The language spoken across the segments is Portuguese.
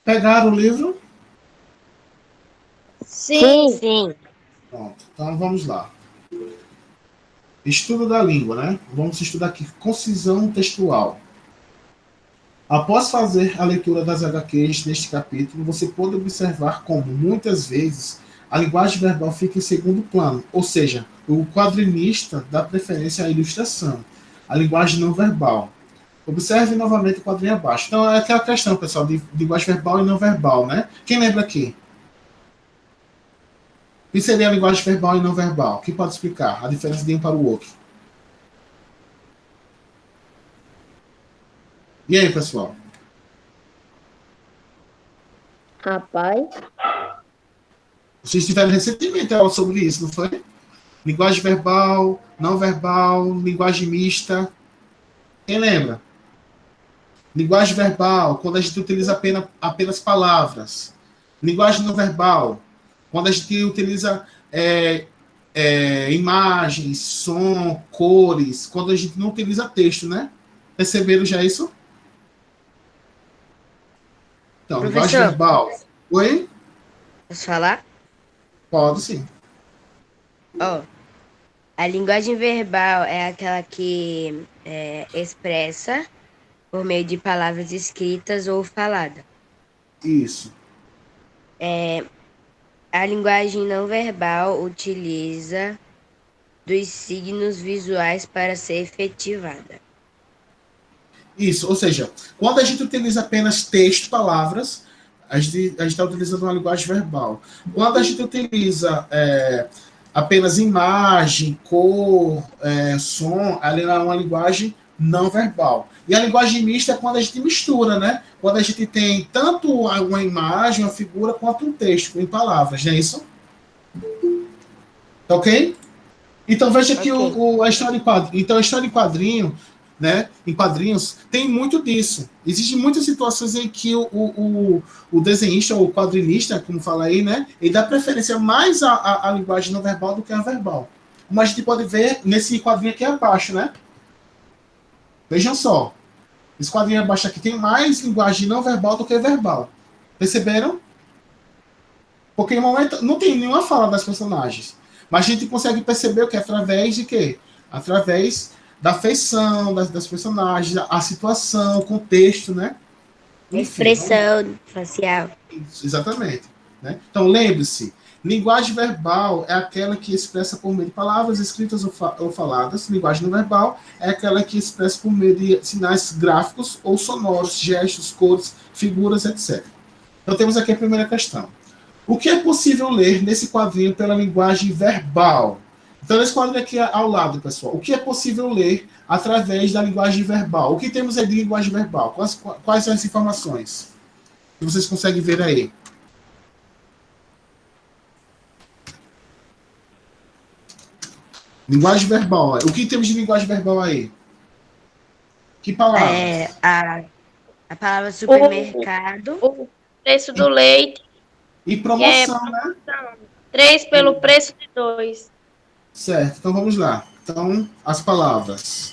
Pegaram o livro? Sim. Sim. Pronto. Então vamos lá. Estudo da língua, né? Vamos estudar aqui concisão textual. Após fazer a leitura das HQs deste capítulo, você pode observar como, muitas vezes, a linguagem verbal fica em segundo plano, ou seja, o quadrinista dá preferência à ilustração, a linguagem não verbal. Observe novamente o quadrinho abaixo. Então, é aquela questão, pessoal, de linguagem verbal e não verbal, né? Quem lembra aqui? O que seria a linguagem verbal e não verbal? Quem pode explicar a diferença de um para o outro? E aí, pessoal? Rapaz. Vocês tiveram recentemente aula sobre isso, não foi? Linguagem verbal, não verbal, linguagem mista. Quem lembra? Linguagem verbal, quando a gente utiliza apenas palavras. Linguagem não verbal, quando a gente utiliza imagens, som, cores, quando a gente não utiliza texto, né? Perceberam já isso? Então, linguagem Professor, verbal. Oi? posso falar? Pode sim. Ó, a linguagem verbal é aquela que expressa por meio de palavras escritas ou faladas. Isso. A linguagem não verbal utiliza dos signos visuais para ser efetivada. Isso, ou seja, quando a gente utiliza apenas texto, palavras, a gente está utilizando uma linguagem verbal. Quando a gente utiliza apenas imagem, cor, som, ali é uma linguagem não verbal. E a linguagem mista é quando a gente mistura, né? Quando a gente tem tanto uma imagem, uma figura, quanto um texto, em palavras, não é isso? Tá ok? Então veja que Ok. a história em quadrinho. Então a história em quadrinho, né? Em quadrinhos tem muito disso. Existem muitas situações em que o desenhista ou o quadrinista, como fala aí, né? Ele dá preferência mais à linguagem não verbal do que à verbal. Como a gente pode ver nesse quadrinho aqui abaixo, né? Vejam só. Esse quadrinho abaixo aqui tem mais linguagem não verbal do que verbal. Perceberam? Porque no momento não tem nenhuma fala das personagens. Mas a gente consegue perceber o que? Através de quê? Através da feição das personagens, a situação, o contexto, né? Enfim, Expressão facial. exatamente. Né? Então, lembre-se, linguagem verbal é aquela que expressa por meio de palavras escritas ou faladas. Linguagem não verbal é aquela que expressa por meio de sinais gráficos ou sonoros, gestos, cores, figuras, etc. Então, temos aqui a primeira questão. O que é possível ler nesse quadrinho pela linguagem verbal? Então, nesse quadrinho aqui ao lado, pessoal, o que é possível ler através da linguagem verbal? O que temos aí de linguagem verbal? Quais são as informações que vocês conseguem ver aí? Linguagem verbal. O que temos de linguagem verbal aí? Que É, palavras? a palavra supermercado. O preço do leite, E que é promoção, né? 3 pelo preço de 2. Certo, então vamos lá. Então, as palavras.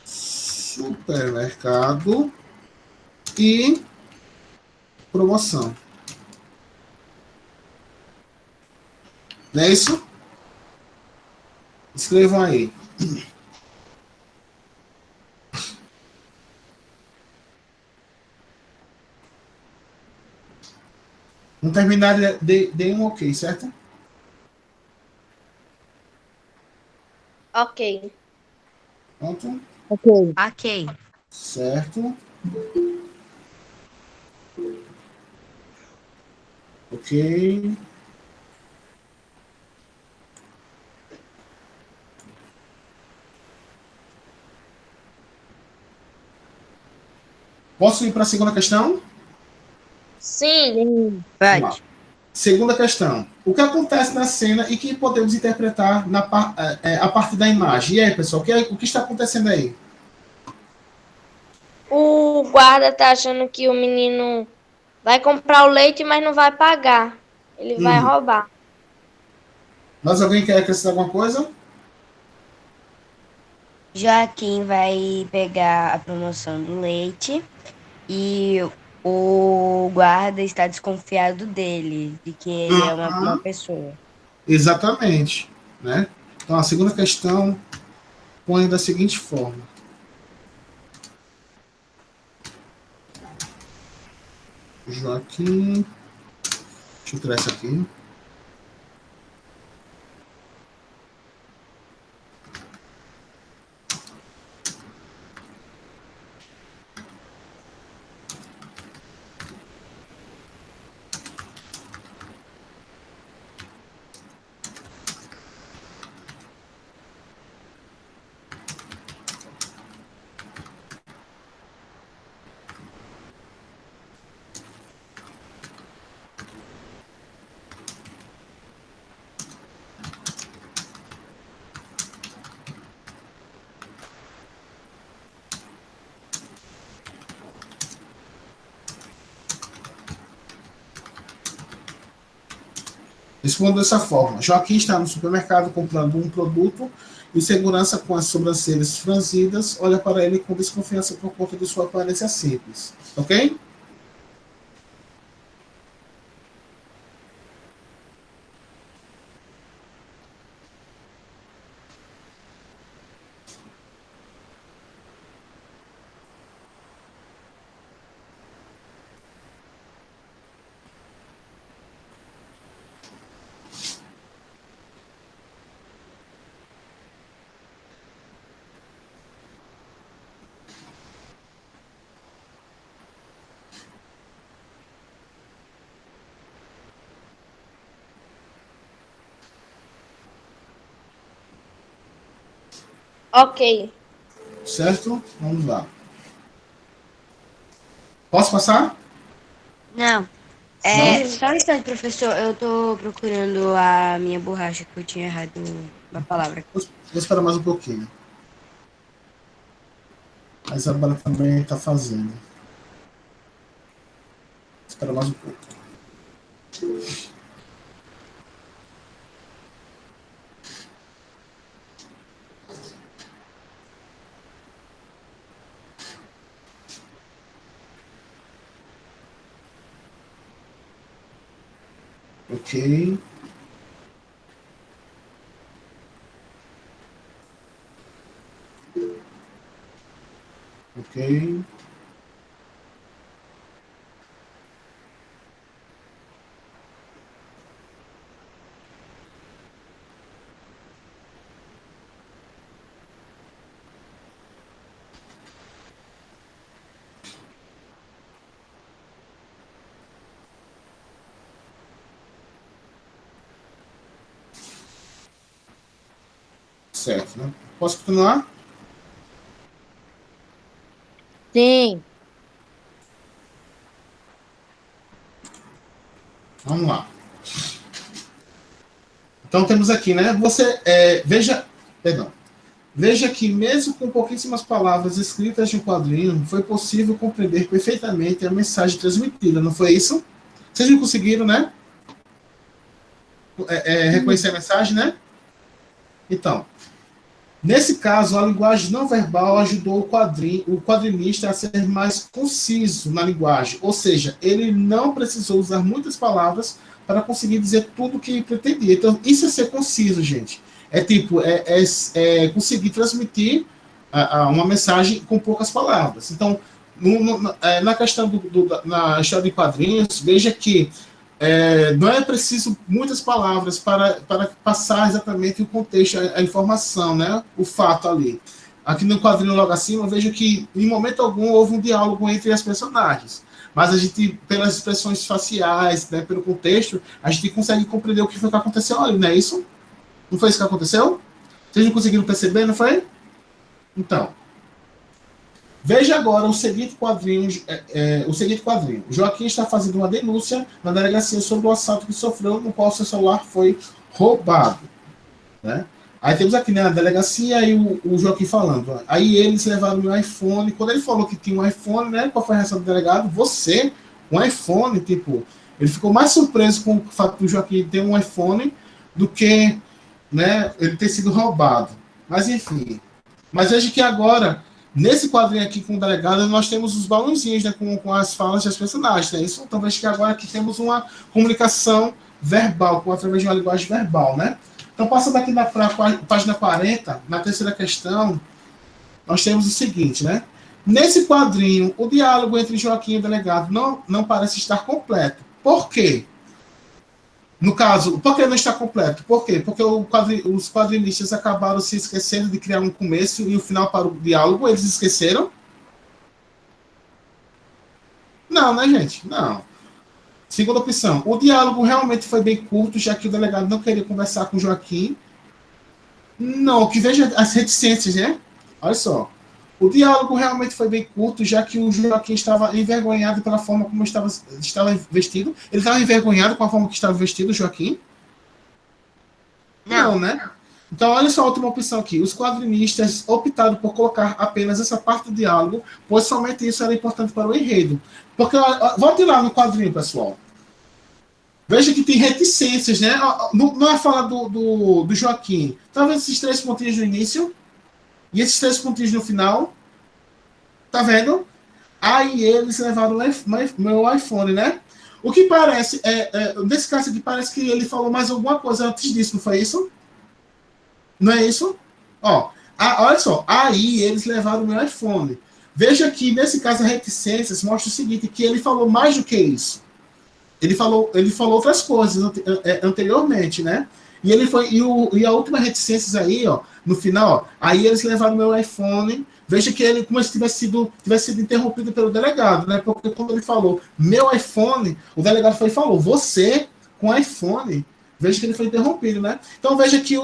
Supermercado e promoção. Não é isso? Escrevam aí. Não terminar, dê um ok, certo? Ok. Pronto. Ok. Certo. Ok. Posso ir para a segunda questão? Sim. Vamos lá. Pode. Segunda questão. O que acontece na cena e que podemos interpretar a partir da imagem? E aí, pessoal, o que está acontecendo aí? O guarda tá achando que o menino vai comprar o leite, mas não vai pagar. Ele vai roubar. Mas alguém quer acrescentar alguma coisa? Joaquim vai pegar a promoção do leite e o guarda está desconfiado dele, de que ele é uma Aham, pessoa. exatamente, né? Então, a segunda questão põe da seguinte forma. Joaquim, deixa eu tirar isso aqui. Respondo dessa forma. Joaquim está no supermercado comprando um produto e segurança com as sobrancelhas franzidas olha para ele com desconfiança por conta de sua aparência simples. Ok? Ok. Certo? Vamos lá. Posso passar? Não. Não? Só um instante, professor. Eu tô procurando a minha borracha, que eu tinha errado uma palavra. Vou esperar mais um pouquinho. A Isabela também está fazendo. Espera mais um pouco. Ok. Ok. Certo, né? Posso continuar? Sim. Vamos lá. Então temos aqui, né? Você veja, perdão. Veja que mesmo com pouquíssimas palavras escritas de um quadrinho, foi possível compreender perfeitamente a mensagem transmitida, não foi isso? Vocês não conseguiram, né? Reconhecer a mensagem, né? Então, nesse caso, a linguagem não verbal ajudou o quadrinista a ser mais conciso na linguagem, ou seja, ele não precisou usar muitas palavras para conseguir dizer tudo o que pretendia. Então, isso é ser conciso, gente. É tipo, conseguir transmitir uma mensagem com poucas palavras. Então, na questão na história de quadrinhos, veja que não é preciso muitas palavras para passar exatamente o contexto, a informação, né? O fato ali. Aqui no quadrinho logo acima, eu vejo que em momento algum houve um diálogo entre as personagens. Mas a gente, pelas expressões faciais, né, pelo contexto, a gente consegue compreender o que foi que aconteceu ali, não é isso? Não foi isso que aconteceu? Vocês não conseguiram perceber, não foi? Então, veja agora o seguinte quadrinho. Joaquim está fazendo uma denúncia na delegacia sobre o assalto que sofreu, no qual seu celular foi roubado. Né? Aí temos aqui, né, a delegacia e o Joaquim falando. Aí eles levaram meu iPhone. Quando ele falou que tinha um iPhone, né? Qual foi a reação do delegado? Você, um iPhone, tipo. Ele ficou mais surpreso com o fato do Joaquim ter um iPhone do que, né, ele ter sido roubado. Mas enfim. Mas veja que agora Nesse quadrinho aqui com o delegado, nós temos os balãozinhos, né, com as falas das personagens. Né? Isso, então, veja que agora aqui temos uma comunicação verbal, através de uma linguagem verbal, né? Então, passando aqui para a página 40, na terceira questão, nós temos o seguinte, né? Nesse quadrinho, o diálogo entre Joaquim e o delegado não parece estar completo. Por quê? No caso, por que não está completo? Por quê? Porque os quadrinistas acabaram se esquecendo de criar um começo e um final para o diálogo. Eles esqueceram? Não, né, gente? Não. Segunda opção. O diálogo realmente foi bem curto, já que o delegado não queria conversar com o Joaquim. Não, que veja as reticências, né? Olha só. O diálogo realmente foi bem curto, já que o Joaquim estava envergonhado pela forma como estava vestido. Ele estava envergonhado com a forma que estava vestido, o Joaquim? Não, né? Então, olha só a última opção aqui. Os quadrinistas optaram por colocar apenas essa parte do diálogo, pois somente isso era importante para o enredo. Porque, volte lá no quadrinho, pessoal. Veja que tem reticências, né? Não é fala do Joaquim. Tá vendo esses 3 pontinhos no início? E esses 3 pontinhos no final, tá vendo? Aí eles levaram meu iPhone, né? O que parece, nesse caso aqui, parece que ele falou mais alguma coisa antes disso, não foi isso? Não é isso? Ó, olha só, aí eles levaram meu iPhone. Veja que, nesse caso, a reticências mostra o seguinte, que ele falou mais do que isso. Ele falou outras coisas anteriormente, né? E a última reticências aí, ó, no final, ó, aí eles levaram meu iPhone. Veja que ele, como se tivesse sido interrompido pelo delegado, né? Porque quando ele falou meu iPhone, o delegado foi e falou, você com iPhone. Veja que ele foi interrompido, né? Então veja que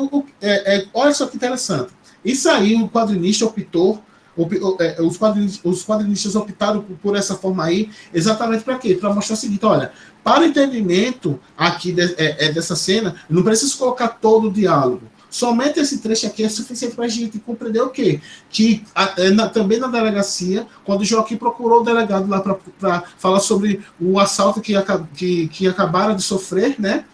olha só que interessante. Isso aí o quadrinista optou. Os quadrinistas optaram por essa forma aí, exatamente para quê? Para mostrar o seguinte, olha, para o entendimento aqui dessa cena, não precisa colocar todo o diálogo. Somente esse trecho aqui é suficiente para a gente compreender o quê? Que também na delegacia, quando o Joaquim procurou o delegado lá para falar sobre o assalto que acabaram de sofrer, né?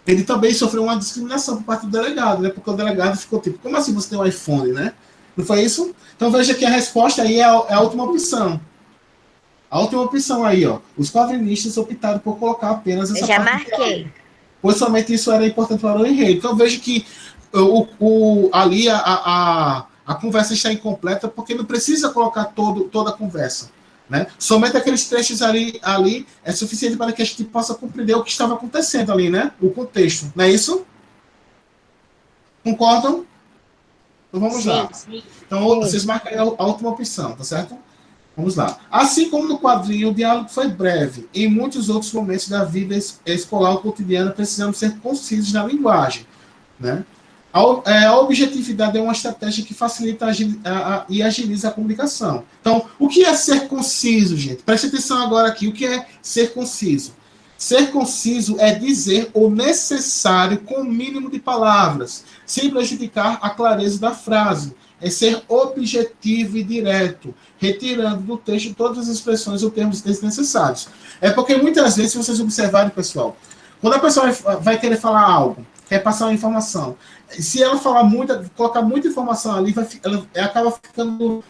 Ele também sofreu uma discriminação por parte do delegado, né? Porque o delegado ficou tipo, como assim você tem um iPhone, né? Não foi isso? Então veja que a resposta aí é a última opção. A última opção aí, ó. Os quadrinistas optaram por colocar apenas essa Eu já parte. marquei. Pois somente isso era importante para o enredo. Então veja que ali a conversa está incompleta porque não precisa colocar toda a conversa. Né? Somente aqueles trechos ali é suficiente para que a gente possa compreender o que estava acontecendo ali, né? O contexto. Não é isso? Concordam? Então vamos lá. Sim. Então vocês marcam a última opção, tá certo? Vamos lá. Assim como no quadrinho, o diálogo foi breve. Em muitos outros momentos da vida escolar ou cotidiana, precisamos ser concisos na linguagem. Né? A objetividade é uma estratégia que facilita e agiliza a comunicação. Então, o que é ser conciso, gente? Preste atenção agora aqui. O que é ser conciso? Ser conciso é dizer o necessário com o mínimo de palavras, sem prejudicar a clareza da frase. É ser objetivo e direto, retirando do texto todas as expressões ou termos desnecessários. É porque muitas vezes, se vocês observarem, pessoal, quando a pessoa vai querer falar algo, quer passar uma informação, se ela falar colocar muita informação ali, ela acaba ficando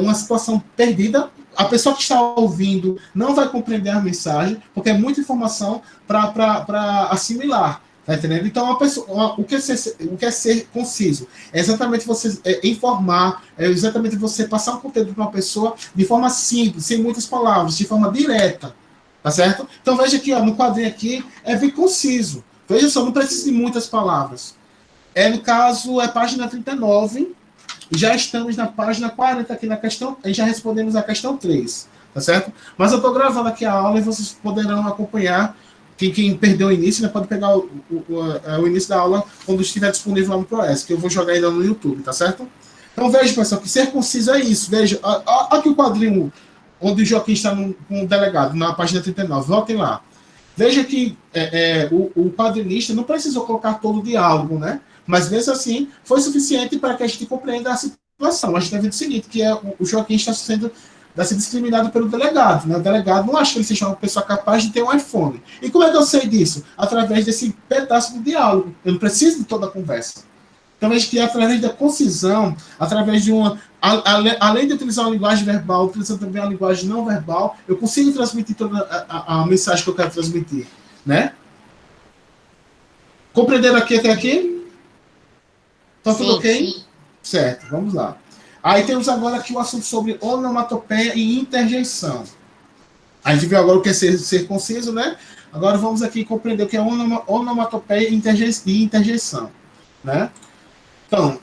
uma situação perdida. A pessoa que está ouvindo não vai compreender a mensagem, porque é muita informação para assimilar. Tá entendendo? Então, o que é ser conciso? É exatamente você informar, é exatamente você passar um conteúdo para uma pessoa de forma simples, sem muitas palavras, de forma direta. Tá certo? Então, veja aqui, ó, no quadrinho aqui, é bem conciso. Veja só, não precisa de muitas palavras. No caso, é página 39. Já estamos na página 40 aqui na questão, e já respondemos a questão 3. Tá certo? Mas eu estou gravando aqui a aula e vocês poderão acompanhar. Quem perdeu o início, né, pode pegar o início da aula quando estiver disponível lá no ProES, que eu vou jogar ainda no YouTube, tá certo? Então veja, pessoal, que ser conciso é isso. Veja, aqui o quadrinho onde o Joaquim está com o delegado, na página 39. Voltem lá. Veja que o quadrinista não precisou colocar todo o diálogo, né? Mas mesmo assim, foi suficiente para que a gente compreenda a situação. A gente está vendo o seguinte, que o Joaquim está sendo discriminado pelo delegado. Né? O delegado não acha que ele seja uma pessoa capaz de ter um iPhone. E como é que eu sei disso? Através desse pedaço do diálogo. Eu não preciso de toda a conversa. Então, a gente, através da concisão, através de uma... Além de utilizar uma linguagem verbal, utilizando também uma linguagem não verbal, eu consigo transmitir toda a mensagem que eu quero transmitir, né? Compreenderam aqui até aqui? Tá tudo ok? Sim. Certo, vamos lá. Aí temos agora aqui o assunto sobre onomatopeia e interjeição. A gente viu agora o que é ser conciso, né? Agora vamos aqui compreender o que é onomatopeia e interjeição, né? Então,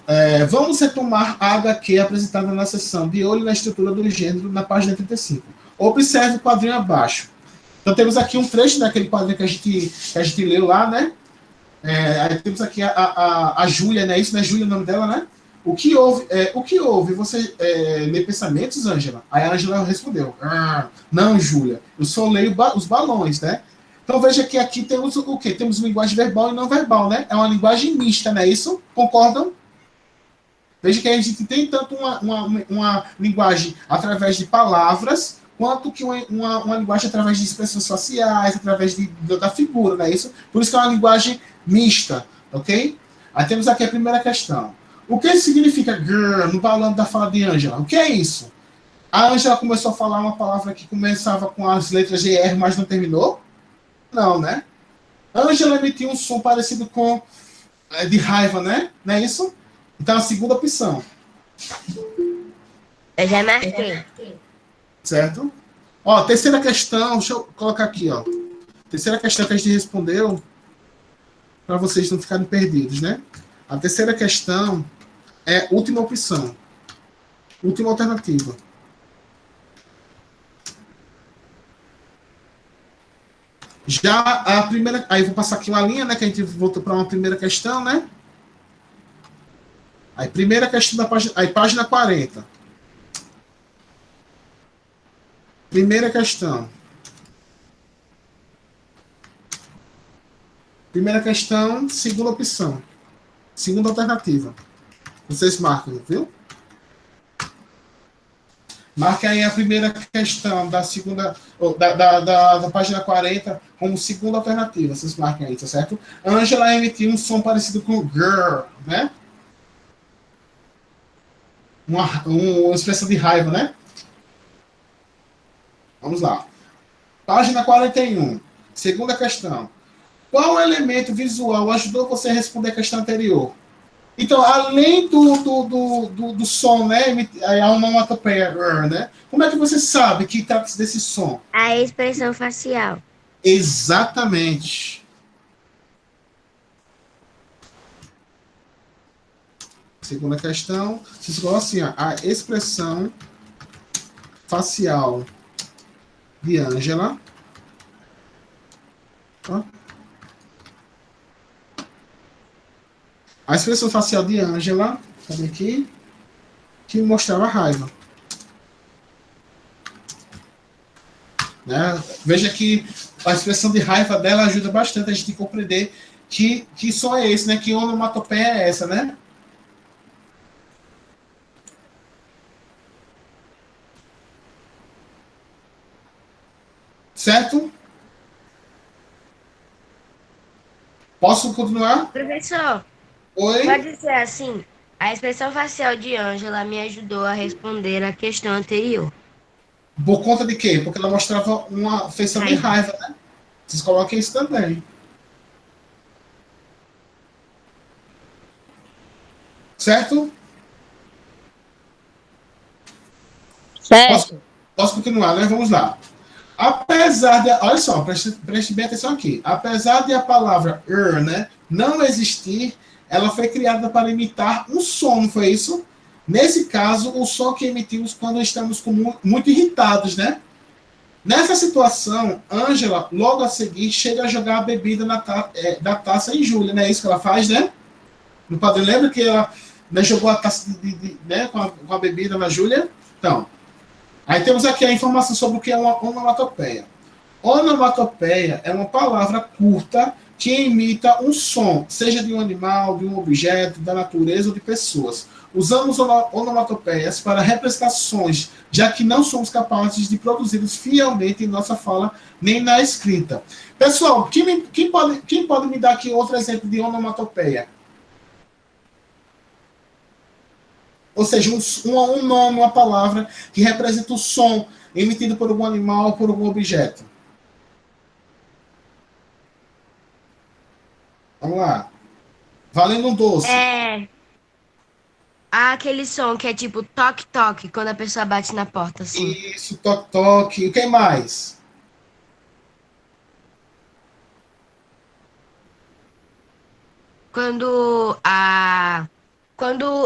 vamos retomar a HQ apresentada na seção de olho na estrutura do gênero, na página 35. Observe o quadrinho abaixo. Então, temos aqui um trecho daquele quadrinho que a gente leu lá, né? Aí temos aqui a Júlia, né? Isso não é Júlia o nome dela, né? O que houve? Você lê pensamentos, Ângela? Aí a Ângela respondeu, não, Júlia, eu só leio os balões, né? Então veja que aqui temos o quê? Temos linguagem verbal e não verbal, né? É uma linguagem mista, não é isso? Concordam? Veja que a gente tem tanto uma linguagem através de palavras, quanto que uma linguagem através de expressões faciais, através da figura, não é isso? Por isso que é uma linguagem mista, ok? Aí temos aqui a primeira questão. O que significa grrr no balão da fala de Ângela? O que é isso? A Ângela começou a falar uma palavra que começava com as letras GR, mas não terminou? Não, né? Ângela emitiu um som parecido com de raiva, né? Não é isso? Então, a segunda opção. Eu já marquei. Certo? Ó, terceira questão, deixa eu colocar aqui, ó. Terceira questão que a gente respondeu, para vocês não ficarem perdidos, né? A terceira questão é última opção. Última alternativa. Já a primeira... Aí vou passar aqui uma linha, né? Que a gente voltou para uma primeira questão, né? Aí, primeira questão da página... Aí, página 40. Primeira questão. Primeira questão, segunda opção. Segunda alternativa. Vocês marcam, viu? Marquem aí a primeira questão da segunda, da página 40 como segunda alternativa. Vocês marquem aí, tá certo? Ângela emitiu um som parecido com girl, né? Uma expressão de raiva, né? Vamos lá. Página 41. Segunda questão. Qual elemento visual ajudou você a responder a questão anterior? Então, além do som, né? A onomatopeia, né? Como é que você sabe que trata-se desse som? A expressão facial. Exatamente. Segunda questão. Vocês colocam assim, ó, a expressão facial de Ângela. Ó. A expressão facial de Ângela, cadê aqui? Que mostrava raiva. Né? Veja que a expressão de raiva dela ajuda bastante a gente a compreender que som é esse, né? Que onomatopeia é essa, né? Certo? Posso continuar? Professor, Oi? pode ser assim. A expressão facial de Ângela me ajudou a responder a questão anterior. Por conta de quê? Porque ela mostrava uma feição de raiva, né? Vocês coloquem isso também. Certo? Certo. Posso continuar, né? Vamos lá. Apesar de... Olha só, preste bem atenção aqui. Apesar de a palavra né, não existir, ela foi criada para imitar um som, não foi isso? Nesse caso, o som que emitimos quando estamos muito irritados, né? Nessa situação, Ângela, logo a seguir, chega a jogar a bebida da taça em Júlia, né? É isso que ela faz, né? No padrão, lembra que ela, né, jogou a taça né, com a bebida na Júlia? Então, aí temos aqui a informação sobre o que é uma onomatopeia. Onomatopeia é uma palavra curta que imita um som, seja de um animal, de um objeto, da natureza ou de pessoas. Usamos onomatopeias para representações, já que não somos capazes de produzi-los fielmente em nossa fala, nem na escrita. Pessoal, quem pode me dar aqui outro exemplo de onomatopeia? Ou seja, um nome, uma palavra que representa o som emitido por algum animal ou por algum objeto. Vamos lá. Valendo um doce. Aquele som que é tipo toque-toque, quando a pessoa bate na porta, assim. Isso, toque-toque. O que mais? Quando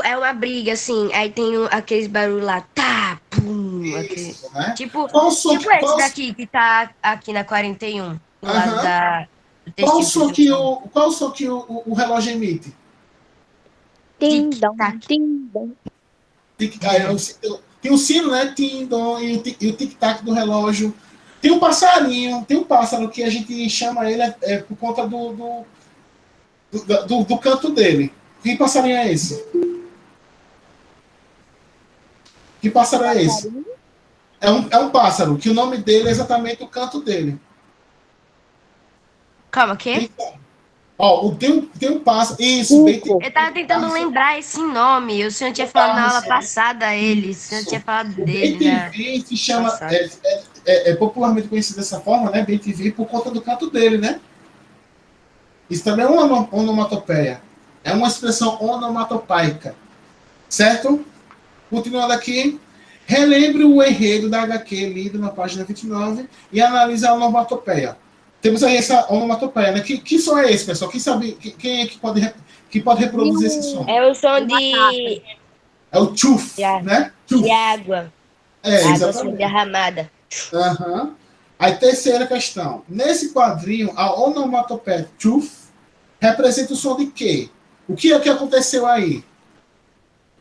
é uma briga, assim, aí tem aqueles barulhos lá, tá, pum, Isso, né? tipo, Qual o som tipo que, esse daqui que tá aqui na 41, do lado Aham. do tecido que você falou. Qual o som que o relógio emite? Tim, dom, Tic-tac. tim, dom. Tem o sino, né? Tim-dom, e o tic-tac do relógio. Tem um passarinho, tem um pássaro que a gente chama ele por conta do canto dele. Que passarinho é esse? Que pássaro é esse? Passarinho. É um pássaro, que o nome dele é exatamente o canto dele. Calma, o quê? Então, ó, tem um pássaro. Isso, bem Cuco. Eu tava tentando pássaro. lembrar esse nome. O senhor tinha falado na aula passada ele. O senhor tinha falado O dele na BTV se chama, passada. é popularmente conhecido dessa forma, né? BTV por conta do canto dele, né? Isso também é uma onomatopeia. É uma expressão onomatopaica. Certo? Continuando aqui. Relembre o enredo da HQ lido na página 29 e analise a onomatopeia. Temos aí essa onomatopeia, né? Que som é esse, pessoal? Quem sabe, quem é que pode reproduzir esse som? É o som Uma taça É o tchuf, né? de Tchuf. água. É, Água sendo exatamente. derramada. Aham. Aí, terceira questão. Nesse quadrinho, a onomatopeia tchuf representa o som de quê? O que é que aconteceu aí?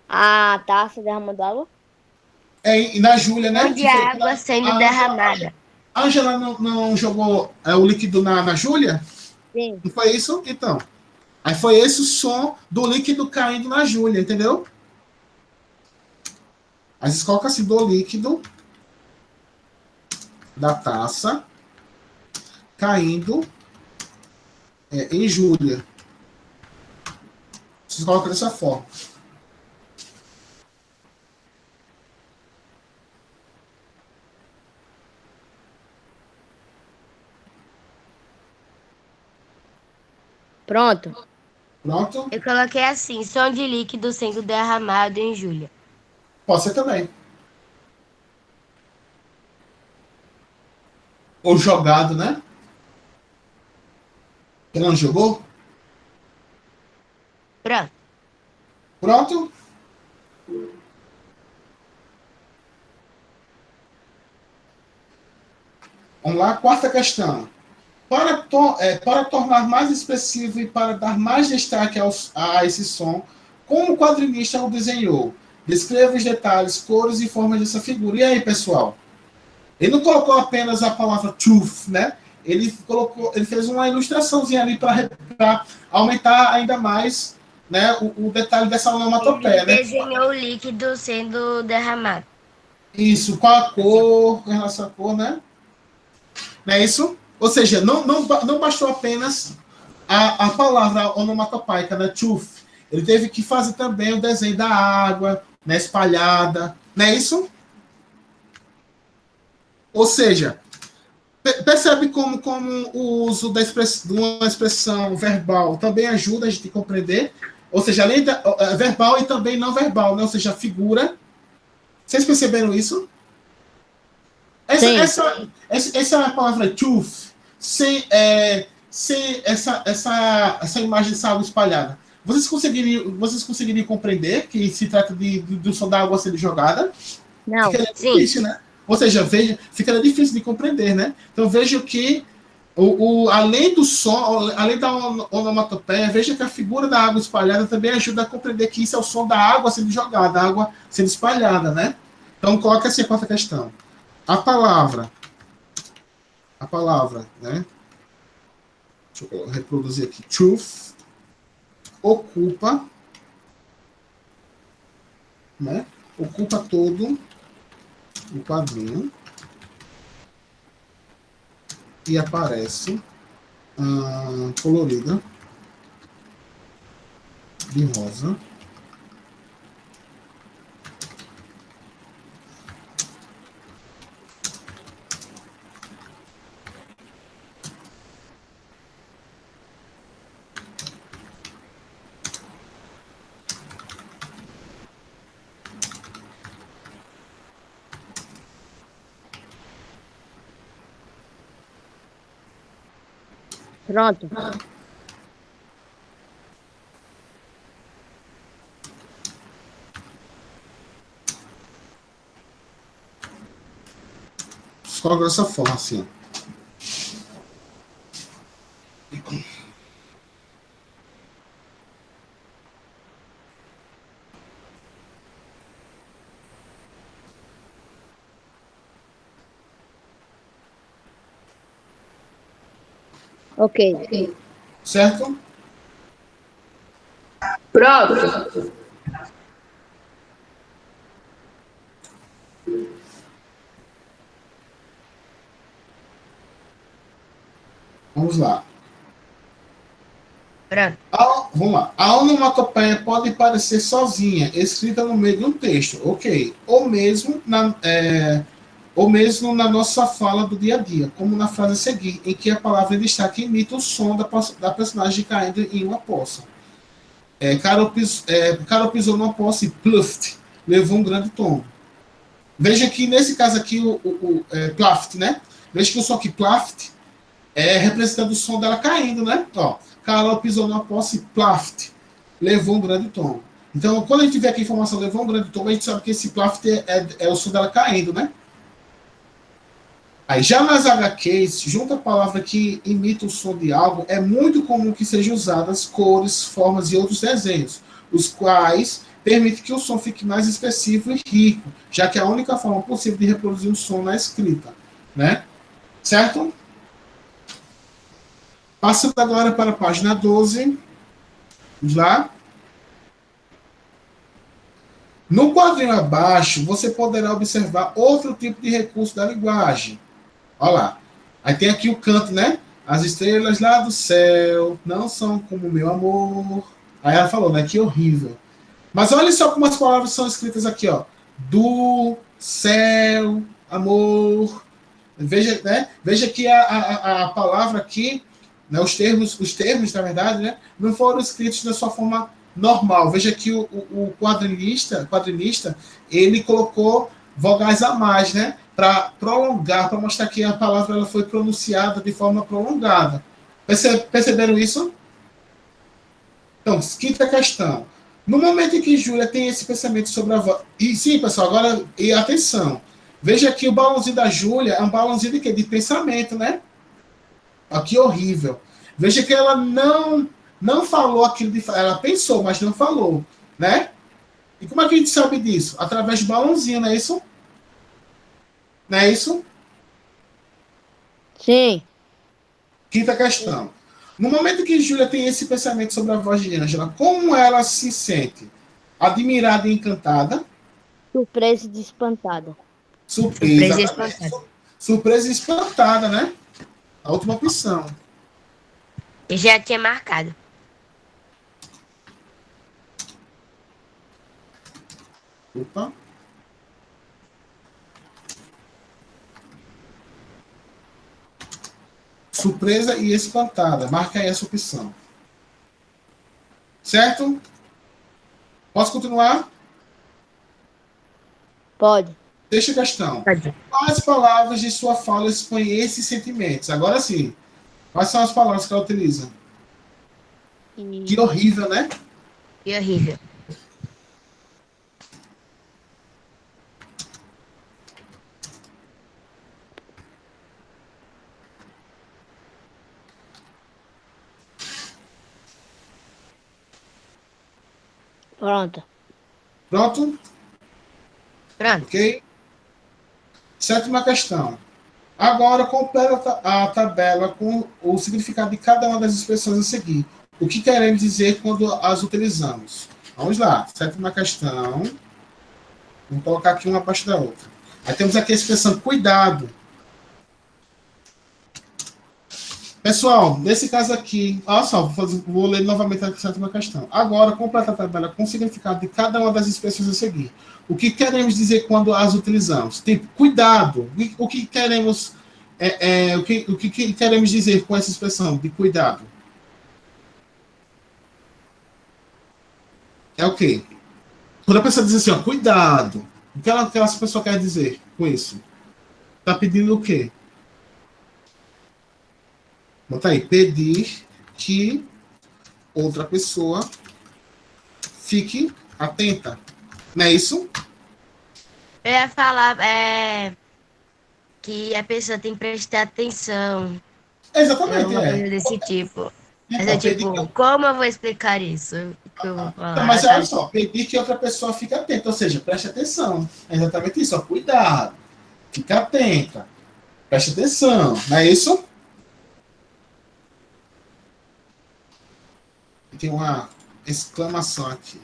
A taça derramando água? E na Júlia, né? Som de água sendo derramada. A Angela não jogou o líquido na Júlia? Sim. Não foi isso? Então. Aí foi esse o som do líquido caindo na Júlia, entendeu? Aí vocês colocam assim, do líquido da taça caindo em Júlia. Vocês colocam dessa forma. Pronto. Pronto? Eu coloquei assim, som de líquido sendo derramado em Júlia. Pode ser também. Ou jogado, né? Quem não jogou? Pronto. Pronto? Vamos lá, quarta questão. Para tornar mais expressivo e para dar mais destaque a esse som, como o quadrinista o desenhou? Descreva os detalhes, cores e formas dessa figura. E aí, pessoal? Ele não colocou apenas a palavra truth, né? Ele fez uma ilustraçãozinha ali para aumentar ainda mais, né, o detalhe dessa onomatopeia, Ele né? desenhou o líquido sendo derramado. Isso, qual a cor, em relação à cor, né? Não é isso? Ou seja, não bastou apenas a palavra onomatopaica, né? Truth. Ele teve que fazer também o desenho da água, né, espalhada. Não é isso? Ou seja, percebe como o uso de uma expressão verbal também ajuda a gente a compreender? Ou seja, além da verbal e também não verbal, né? Ou seja, figura. Vocês perceberam isso? Essa palavra truth, sem essa imagem de água espalhada, vocês conseguiriam compreender que se trata do som da água sendo jogada? Não. Fica Sim. difícil, né? Ou seja, fica difícil de compreender, né? Então veja que além do som, além da onomatopeia, veja que a figura da água espalhada também ajuda a compreender que isso é o som da água sendo jogada, da água sendo espalhada, né? Então coloca assim a quarta questão. A palavra, né? Deixa eu reproduzir aqui. Truth ocupa, né? Ocupa todo o quadrinho e aparece colorida de rosa Pronto. Só dessa forma, assim. Ok. Certo? Pronto. Vamos lá. Pronto. Vamos lá. A onomatopeia pode parecer sozinha, escrita no meio de um texto, ok. Ou mesmo na nossa fala do dia a dia, como na frase a seguir, em que a palavra em destaque imita o som da personagem caindo em uma poça. Carol pisou numa poça e pluft, levou um grande tombo. Veja que nesse caso aqui, plaft, né? Veja que o som aqui, plaft, é representando o som dela caindo, né? Ó, Carol pisou numa poça e plaft, levou um grande tombo. Então, quando a gente vê aqui a informação levou um grande tombo, a gente sabe que esse plaft é o som dela caindo, né? Aí, já nas HQs, junto à palavra que imita o som de algo, é muito comum que sejam usadas cores, formas e outros desenhos, os quais permitem que o som fique mais específico e rico, já que é a única forma possível de reproduzir o som na escrita, né? Certo? Passando agora para a página 12. Vamos lá. No quadrinho abaixo, você poderá observar outro tipo de recurso da linguagem. Olha lá. Aí tem aqui o canto, né? As estrelas lá do céu não são como o meu amor. Aí ela falou, né? Que horrível. Mas olha só como as palavras são escritas aqui, ó. Do, céu, amor. Veja, né? Veja que a palavra aqui, né? Os termos, na verdade, né? Não foram escritos da sua forma normal. Veja que o quadrinista, ele colocou vogais a mais, né? Para prolongar, para mostrar que a palavra ela foi pronunciada de forma prolongada. Perceberam isso? Então, quinta questão. No momento em que Júlia tem esse pensamento sobre a voz. E sim, pessoal, agora, e atenção. Veja que o balãozinho da Júlia é um balãozinho de quê? De pensamento, né? Aqui horrível. Veja que ela não falou aquilo de. Ela pensou, mas não falou, né? E como é que a gente sabe disso? Através do balãozinho, não é isso? Não é isso? Sim. Quinta questão. No momento que Júlia tem esse pensamento sobre a voz de Ângela, como ela se sente? Admirada e encantada? Surpresa e desespantada. Surpresa e espantada. Surpresa e espantada, né? A última opção. Eu já tinha marcado. Opa. Surpresa e espantada. Marca aí essa opção. Certo? Posso continuar? Pode. Deixa a questão. Pode. Quais palavras de sua fala expõem esses sentimentos? Agora sim. Quais são as palavras que ela utiliza? Que horrível, né? Que horrível. Pronto. Pronto? Pronto. Ok? Sétima questão. Agora completa a tabela com o significado de cada uma das expressões a seguir. O que queremos dizer quando as utilizamos? Vamos lá. Sétima questão. Vamos colocar aqui uma abaixo da outra. Aí temos aqui a expressão cuidado. Pessoal, nesse caso aqui, olha só, vou ler novamente a sétima questão. Agora, completa a tabela com o significado de cada uma das expressões a seguir. O que queremos dizer quando as utilizamos? Tipo, cuidado. O que queremos, o que queremos dizer com essa expressão de cuidado? É o quê? Quando a pessoa diz assim, ó, cuidado. O que essa pessoa quer dizer com isso? Está pedindo o quê? Bota aí, pedir que outra pessoa fique atenta. Não é isso? Eu ia falar que a pessoa tem que prestar atenção. Exatamente, Alguma é. coisa desse tipo. Mas Então, é tipo, como eu vou explicar isso? Que eu vou então, falar? mas olha só, pedir que outra pessoa fique atenta, ou seja, preste atenção. É exatamente isso, ó, cuidado, fica atenta, preste atenção, não é isso? Tem uma exclamação aqui.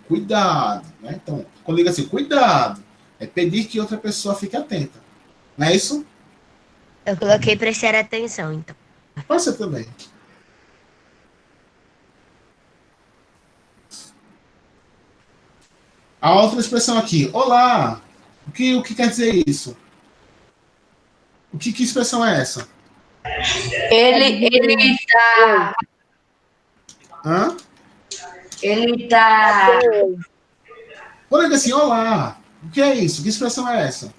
Cuidado, né? Então, quando liga assim, cuidado, é pedir que outra pessoa fique atenta, não é isso? Eu coloquei prestar atenção, então. Pode ser também. A outra expressão aqui, olá. O que quer dizer isso? Que expressão é essa? Ele tá. Hã? Ele tá. Quando liga assim, olá. O que é isso? Que expressão é essa?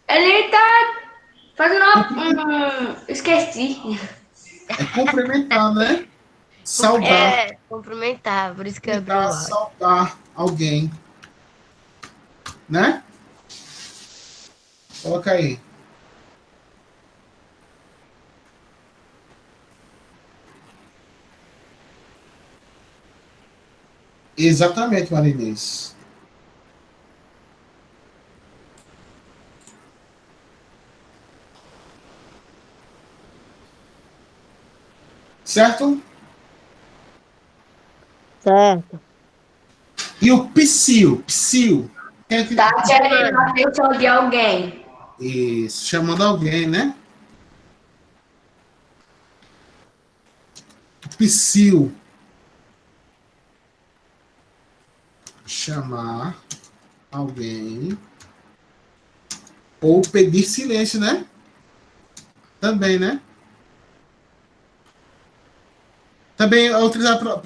Ele tá fazendo uma. Esqueci. É cumprimentar, né? Saudar. Cumprimentar, por isso que abriu Cumprimentar, o áudio. saudar alguém. Né? Coloca aí. Exatamente, Marinês. Certo? Certo. E o psiu? Psiu. Tá querendo a atenção de alguém. Isso, chamando alguém, né? Psiu. Chamar alguém. Ou pedir silêncio, né? Também, né? Também é utilizado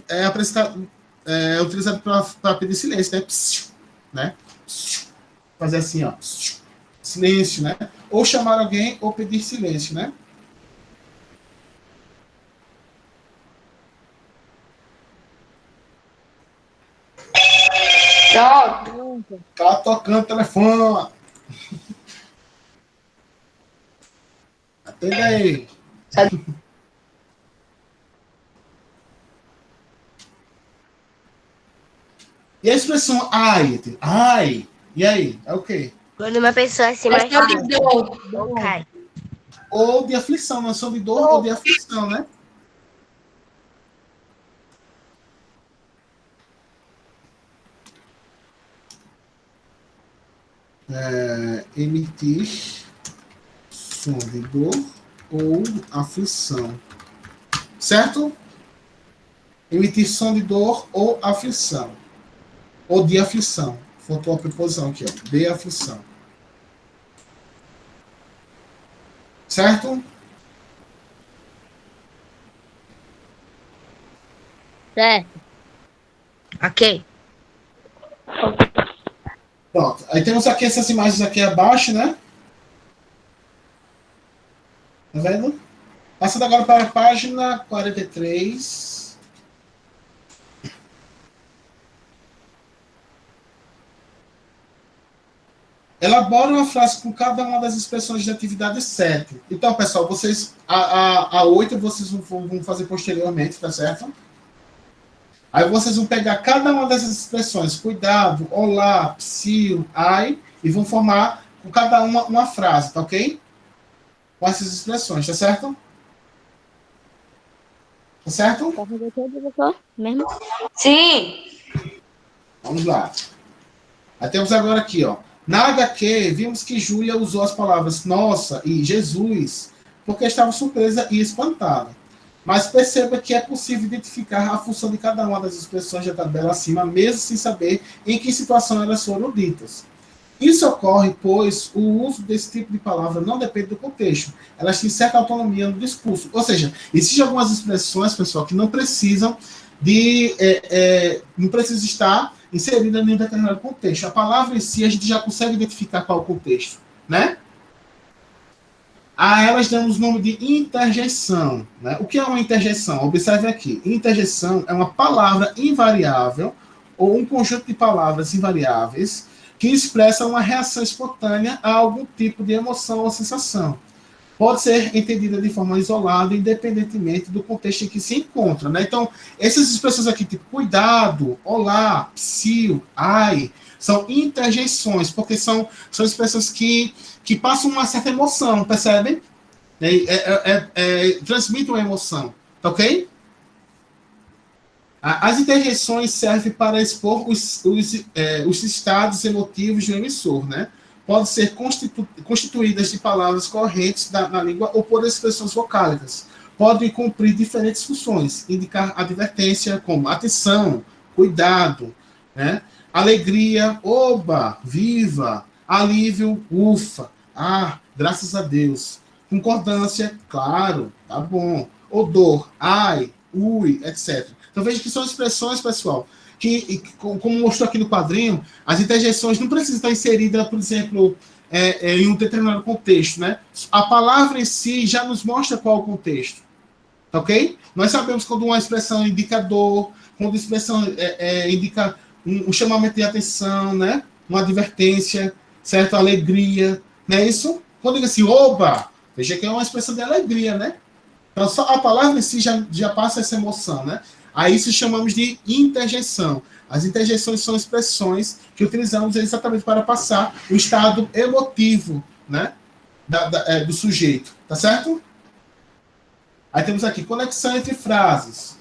para pedir silêncio, né? Psiu, né? Psiu. Fazer assim, ó. Psiu. Silêncio, né? Ou chamar alguém ou pedir silêncio, né? Pronto. Tá tocando o telefone. Atenda aí. E a expressão ai? Ai. E aí? É o quê? Quando uma pessoa se Questão machuca de dor. ou cai. Ou de aflição, noção de dor ou de aflição, né? Emitir som de dor ou aflição. Certo? Emitir som de dor ou aflição. Ou de aflição. Faltou a preposição aqui, ó. De aflição. Certo? Certo. Ok. Pronto. Aí temos aqui essas imagens aqui abaixo, né? Tá vendo? Passando agora para a página 43. Elabora uma frase com cada uma das expressões de atividade 7. Então, pessoal, vocês a 8 vocês vão fazer posteriormente, tá certo? Aí vocês vão pegar cada uma dessas expressões, cuidado, olá, psiu, ai, e vão formar com cada uma frase, tá ok? Com essas expressões, tá certo? Tá certo? Tá fazendo tudo, professor? Mesmo? Sim. Vamos lá. Aí temos agora aqui, ó. Na HQ, vimos que Júlia usou as palavras nossa e Jesus porque estava surpresa e espantada. Mas perceba que é possível identificar a função de cada uma das expressões da tabela acima, mesmo sem saber em que situação elas foram ditas. Isso ocorre, pois o uso desse tipo de palavra não depende do contexto. Elas têm certa autonomia no discurso. Ou seja, existem algumas expressões, pessoal, que não precisam não precisa estar inserida em um determinado contexto. A palavra em si, a gente já consegue identificar qual é o contexto, né? A elas damos o nome de interjeição, né? O que é uma interjeição? Observe aqui. Interjeição é uma palavra invariável ou um conjunto de palavras invariáveis que expressa uma reação espontânea a algum tipo de emoção ou sensação. Pode ser entendida de forma isolada, independentemente do contexto em que se encontra, né? Então, essas expressões aqui, tipo cuidado, olá, psiu, ai, são interjeições, porque são expressões que passam uma certa emoção, percebem? Transmitem uma emoção, tá ok? As interjeições servem para expor os estados emotivos do emissor, né? Podem ser constituídas de palavras correntes na língua ou por expressões vocálicas. Podem cumprir diferentes funções, indicar advertência como atenção, cuidado, né? Alegria, oba, viva, alívio, ufa, graças a Deus. Concordância, claro, tá bom. Odor, ai, ui, etc. Então veja que são expressões, pessoal, que como mostrou aqui no quadrinho, as interjeições não precisam estar inseridas, por exemplo, em um determinado contexto, né? A palavra em si já nos mostra qual é o contexto, tá ok? Nós sabemos quando uma expressão indica dor, quando a expressão indica um chamamento de atenção, né? Uma advertência, certo? Alegria, não é isso? Quando diz assim, oba, veja que é uma expressão de alegria, né? Então, só a palavra em si já passa essa emoção, né? Aí isso chamamos de interjeição. As interjeições são expressões que utilizamos exatamente para passar o estado emotivo, né? Do sujeito, tá certo? Aí temos aqui conexão entre frases.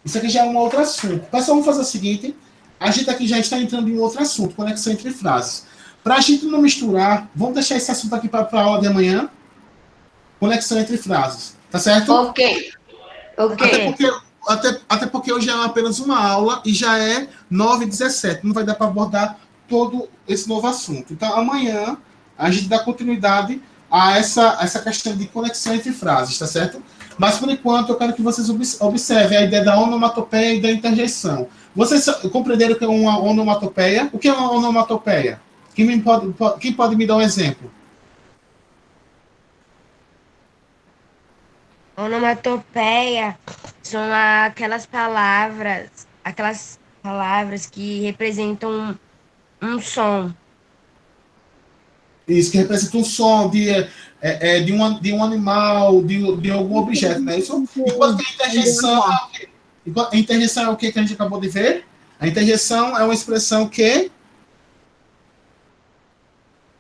Isso aqui já é um outro assunto. Pessoal, vamos fazer o seguinte. A gente aqui já está entrando em outro assunto, conexão entre frases. Para a gente não misturar, vamos deixar esse assunto aqui para a aula de amanhã. Conexão entre frases. Tá certo? Ok. Até porque hoje é apenas uma aula e já é 9h17. Não vai dar para abordar todo esse novo assunto. Então, amanhã, a gente dá continuidade a essa questão de conexão entre frases, tá certo? Mas, por enquanto, eu quero que vocês observem a ideia da onomatopeia e da interjeição. Vocês compreenderam o que é uma onomatopeia? O que é uma onomatopeia? Quem pode me dar um exemplo? Onomatopeia são aquelas palavras que representam um som. Isso, que representa um som de um animal, de algum objeto, não é isso? Enquanto que a interjeição é o quê? A interjeição é o que a gente acabou de ver? A interjeição é uma expressão que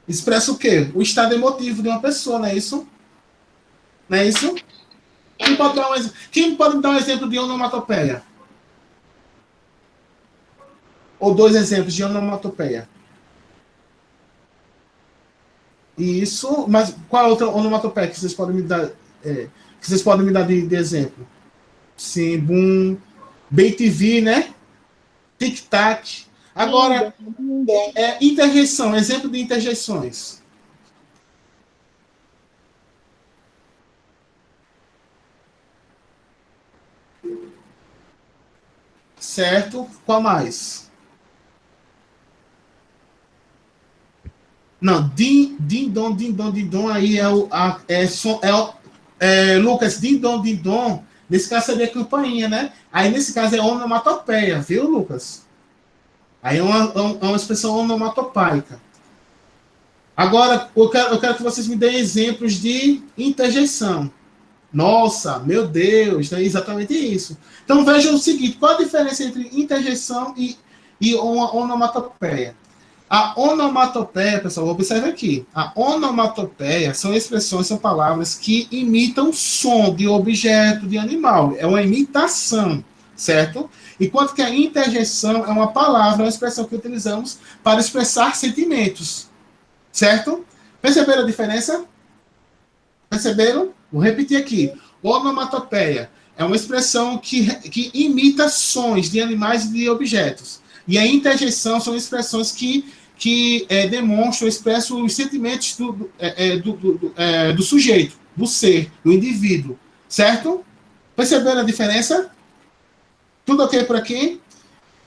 expressa o quê? O estado emotivo de uma pessoa, não é isso? Não é isso? Quem pode me dar um exemplo de onomatopeia? Ou 2 exemplos de onomatopeia? Isso, mas qual é outra onomatopeia que vocês podem me dar, de exemplo? Sim, boom, BTV, né? Tic-tac. Agora, interjeição, exemplo de interjeições. Certo? Qual mais? Não, din dom, aí Lucas, din dom, nesse caso seria campainha, né? Aí nesse caso é onomatopeia, viu, Lucas? Aí é uma expressão onomatopaica. Agora, eu quero que vocês me deem exemplos de interjeição. Nossa, meu Deus, é exatamente isso. Então vejam o seguinte, qual a diferença entre interjeição e uma onomatopeia? A onomatopeia, pessoal, observe aqui. A onomatopeia são expressões, são palavras que imitam som de objeto, de animal. É uma imitação, certo? Enquanto que a interjeição é uma palavra, uma expressão que utilizamos para expressar sentimentos, certo? Perceberam a diferença? Perceberam? Vou repetir aqui. Onomatopeia é uma expressão que imita sons de animais e de objetos. E a interjeição são expressões que demonstram, expressam os sentimentos do sujeito, do ser, do indivíduo. Certo? Perceberam a diferença? Tudo ok por aqui?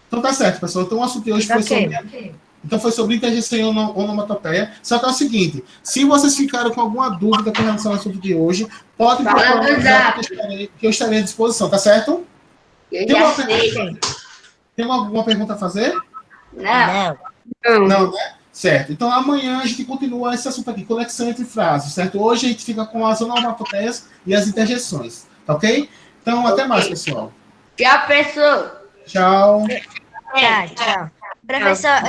Então tá certo, pessoal. Então o assunto de hoje foi sobre Então foi sobre interjeição e onomatopeia. Só que é o seguinte, se vocês ficaram com alguma dúvida com relação ao assunto de hoje, podem Fala procurar no no zap. que eu estarei à disposição, tá certo? Eu Tem já uma sei. Tem alguma pergunta a fazer? Não. Não, né? Certo. Então amanhã a gente continua esse assunto aqui, conexão entre frases, certo? Hoje a gente fica com as onomatopeias e as interjeções, tá ok? Então até mais, pessoal. Já pensou? Tchau. Tá, tchau. Professor,